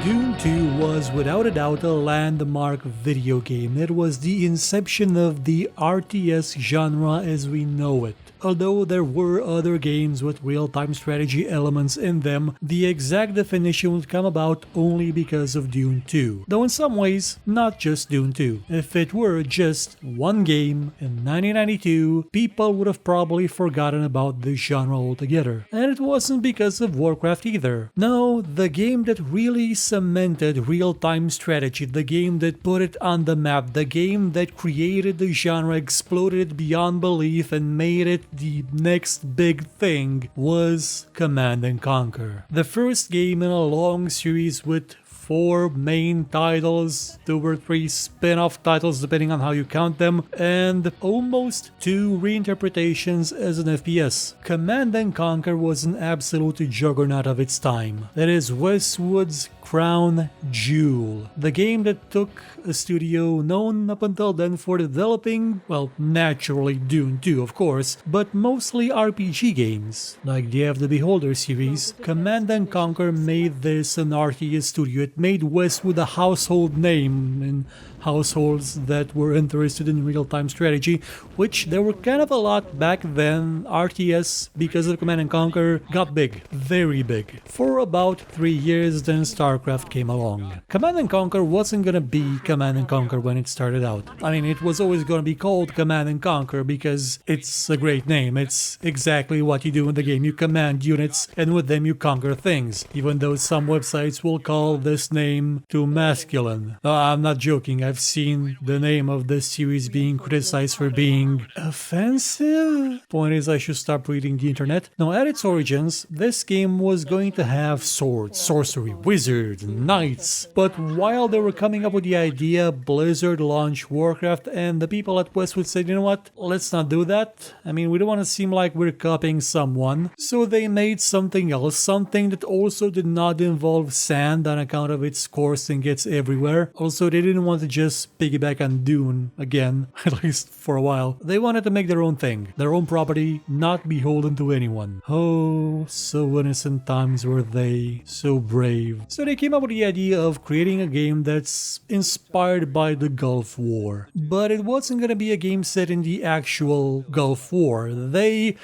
Dune 2 was without a doubt a landmark video game. It was the inception of the RTS genre as we know it. Although there were other games with real-time strategy elements in them, the exact definition would come about only because of Dune 2. Though in some ways, not just Dune 2. If it were just one game in 1992, people would have probably forgotten about the genre altogether. And it wasn't because of Warcraft either. No, the game that really cemented real-time strategy, the game that put it on the map, the game that created the genre, exploded it beyond belief and made it the next big thing was Command & Conquer. The first game in a long series with 4 main titles, 2 or 3 spin-off titles depending on how you count them, and almost 2 reinterpretations as an FPS. Command & Conquer was an absolute juggernaut of its time. That is Westwood's crown jewel. The game that took a studio known up until then for developing, well, naturally Dune 2 of course, but mostly RPG games, like the of the Beholder series. Command & Conquer made this an RTS studio. It made Westwood a household name in households that were interested in real-time strategy, which there were kind of a lot back then. RTS, because of Command & Conquer, got big, very big. For about 3 years, then StarCraft came along. Command & Conquer wasn't gonna be Command & Conquer when it started out. I mean, it was always gonna be called Command & Conquer because it's a great name. It's exactly what you do in the game. You command units, and with them you conquer things, even though some websites will call this name too masculine. I'm not joking. I've seen the name of this series being criticized for being offensive. Point is, I should stop reading the internet. Now, at its origins, this game was going to have swords, sorcery, wizards, knights. But while they were coming up with the idea, Blizzard launched Warcraft, and the people at Westwood said, you know what, let's not do that. I mean, we don't want to seem like we're copying someone. So they made something else, something that also did not involve sand on account of its course and gets everywhere. Also, they didn't want to just piggyback on Dune again, at least for a while. They wanted to make their own thing, their own property, not beholden to anyone. Oh, so innocent times were they, so brave. So they came up with the idea of creating a game that's inspired by the Gulf War. But it wasn't gonna be a game set in the actual Gulf War. They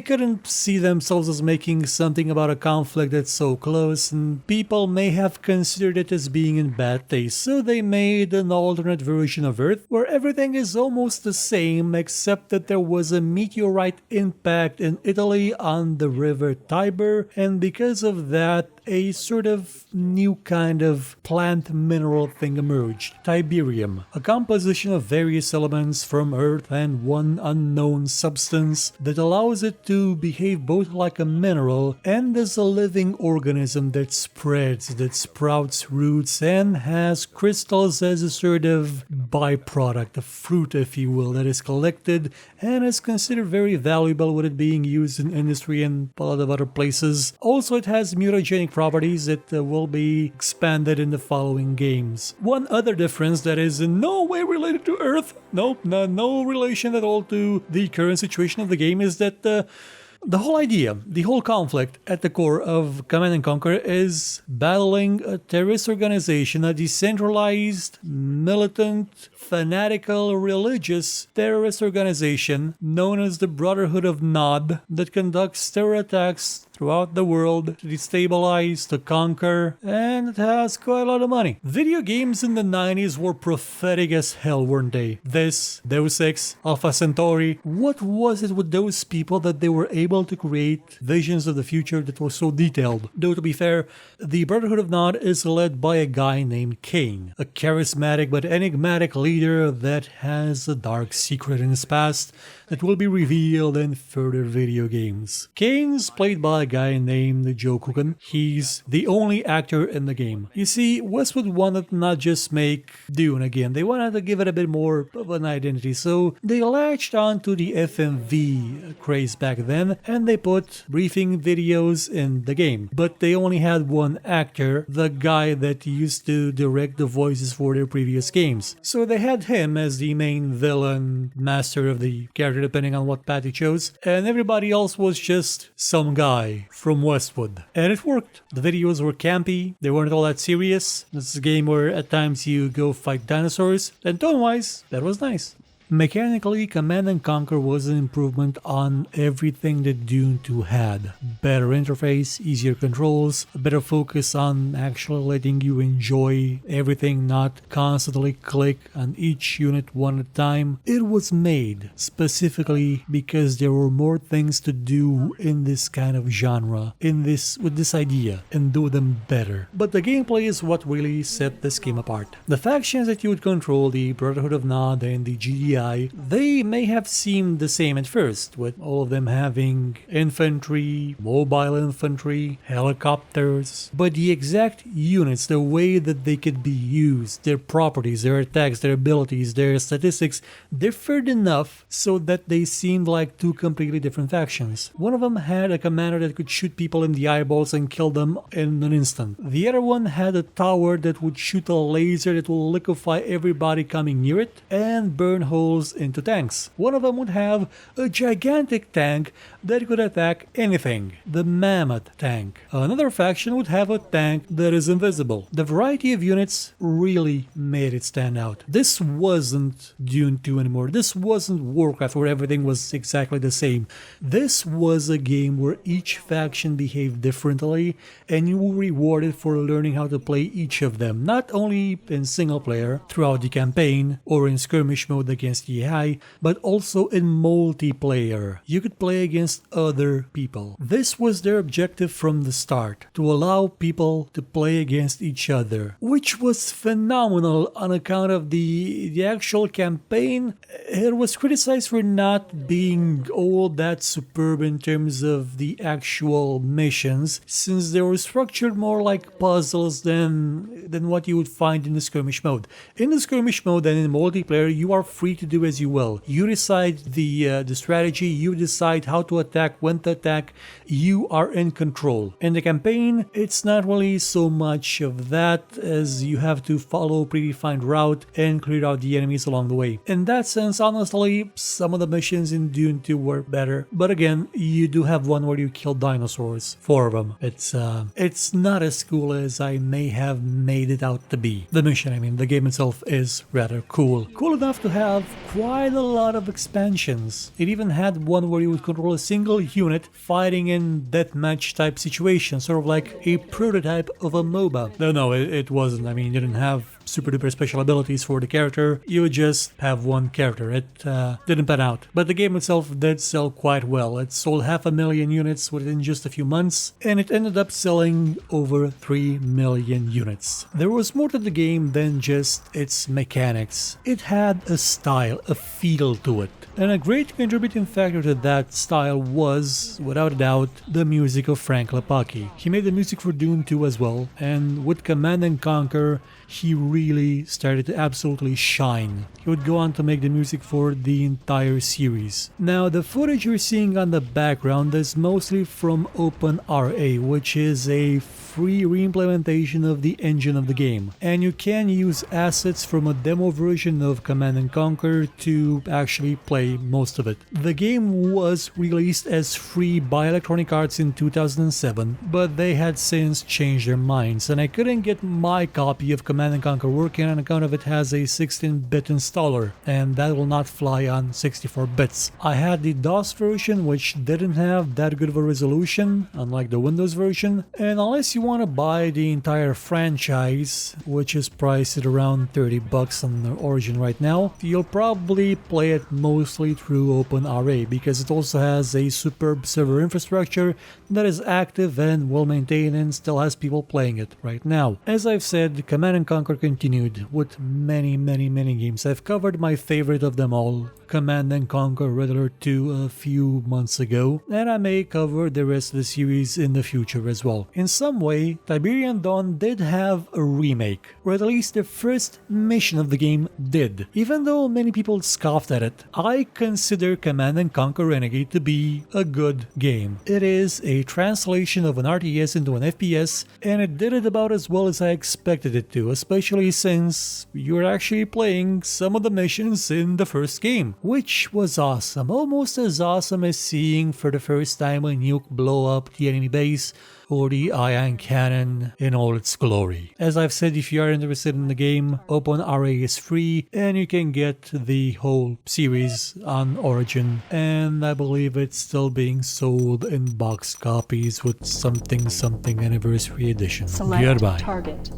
couldn't see themselves as making something about a conflict that's so close, and people may have considered it as being in bad taste, so they made an alternate version of Earth where everything is almost the same except that there was a meteorite impact in Italy on the river Tiber, and because of that, a sort of new kind of plant mineral thing emerged, Tiberium, a composition of various elements from Earth and one unknown substance that allows it to behave both like a mineral and as a living organism that spreads, that sprouts roots and has crystals as a sort of byproduct, a fruit if you will, that is collected and is considered very valuable with it being used in industry and a lot of other places. Also, it has mutagenic properties that will be expanded in the following games. One other difference that is in no way related to Earth, no relation at all to the current situation of the game, is that the whole idea, the whole conflict at the core of Command & Conquer is battling a terrorist organization, a decentralized, militant, fanatical, religious terrorist organization known as the Brotherhood of Nod that conducts terror attacks throughout the world to destabilize, to conquer, and it has quite a lot of money. Video games in the 90s were prophetic as hell, weren't they? This, Deus Ex, Alpha Centauri, what was it with those people that they were able to create visions of the future that was so detailed? Though to be fair, the Brotherhood of Nod is led by a guy named Kane, a charismatic but enigmatic leader that has a dark secret in his past that will be revealed in further video games. Kane's played by a guy named Joe Coogan. He's the only actor in the game. You see, Westwood wanted to not just make Dune again, they wanted to give it a bit more of an identity, so they latched on to the FMV craze back then, and they put briefing videos in the game. But they only had one actor, the guy that used to direct the voices for their previous games. So they had him as the main villain, master of the character, depending on what path he chose, and everybody else was just some guy gameplay from Westwood. And it worked. The videos were campy, they weren't all that serious. This is a game where at times you go fight dinosaurs, and tone-wise, that was nice. Mechanically, Command & Conquer was an improvement on everything that Dune 2 had. Better interface, easier controls, a better focus on actually letting you enjoy everything, not constantly click on each unit one at a time. It was made specifically because there were more things to do in this kind of genre, with this idea, and do them better. But the gameplay is what really set this game apart. The factions that you would control, the Brotherhood of Nod and the GDI, they may have seemed the same at first, with all of them having infantry, mobile infantry, helicopters, but the exact units, the way that they could be used, their properties, their attacks, their abilities, their statistics, differed enough so that they seemed like two completely different factions. One of them had a commander that could shoot people in the eyeballs and kill them in an instant. The other one had a tower that would shoot a laser that will liquefy everybody coming near it and burn holes into tanks. One of them would have a gigantic tank that could attack anything, the Mammoth tank. Another faction would have a tank that is invisible. The variety of units really made it stand out. This wasn't Dune 2 anymore. This wasn't Warcraft where everything was exactly the same. This was a game where each faction behaved differently and you were rewarded for learning how to play each of them, not only in single player throughout the campaign or in skirmish mode against the AI, but also in multiplayer. You could play against other people. This was their objective from the start, to allow people to play against each other, which was phenomenal on account of the actual campaign. It was criticized for not being all that superb in terms of the actual missions, since they were structured more like puzzles than what you would find in the skirmish mode. In the skirmish mode and in multiplayer, you are free to do as you will. You decide the strategy, you decide how to attack, when to attack, you are in control. In the campaign, it's not really so much of that, as you have to follow a predefined route and clear out the enemies along the way. In that sense, honestly, some of the missions in Dune 2 were better, but again, you do have one where you kill dinosaurs, 4 of them. It's not as cool as I may have made it out to be. The mission, I mean, the game itself is rather cool. Cool enough to have quite a lot of expansions. It even had one where you would control a single unit fighting in deathmatch type situations, sort of like a prototype of a MOBA. No, it wasn't. I mean, you didn't have super duper special abilities for the character, you would just have one character. It didn't pan out. But the game itself did sell quite well. It sold 500,000 units within just a few months, and it ended up selling over 3 million units. There was more to the game than just its mechanics. It had a style, a feel to it. And a great contributing factor to that style was, without a doubt, the music of Frank Lapaki. He made the music for Dune 2 as well, and with Command & Conquer, he really started to absolutely shine. He would go on to make the music for the entire series. Now, the footage you're seeing on the background is mostly from OpenRA, which is a free re-implementation of the engine of the game. And you can use assets from a demo version of Command & Conquer to actually play most of it. The game was released as free by Electronic Arts in 2007, but they had since changed their minds, and I couldn't get my copy of Command & Conquer working on account of it has a 16-bit installer, and that will not fly on 64 bits. I had the DOS version, which didn't have that good of a resolution, unlike the Windows version, and unless you want to buy the entire franchise, which is priced at around $30 on the Origin right now, you'll probably play it mostly through OpenRA, because it also has a superb server infrastructure that is active and well maintained and still has people playing it right now. As I've said, Command & Conquer continued with many games. I've covered my favorite of them all, Command & Conquer Red Alert 2, a few months ago, and I may cover the rest of the series in the future as well. In some way, Tiberian Dawn did have a remake, or at least the first mission of the game did. Even though many people scoffed at it, I consider Command & Conquer Renegade to be a good game. It is a translation of an RTS into an FPS, and it did it about as well as I expected it to, especially since you're actually playing some of the missions in the first game, which was awesome. Almost as awesome as seeing for the first time a nuke blow up the enemy base or the ion cannon in all its glory. As I've said, if you are interested in the game, OpenRA is free and you can get the whole series on Origin, and I believe it's still being sold in box copies with something anniversary edition. Select Goodbye. target.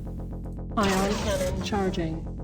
Ion cannon charging.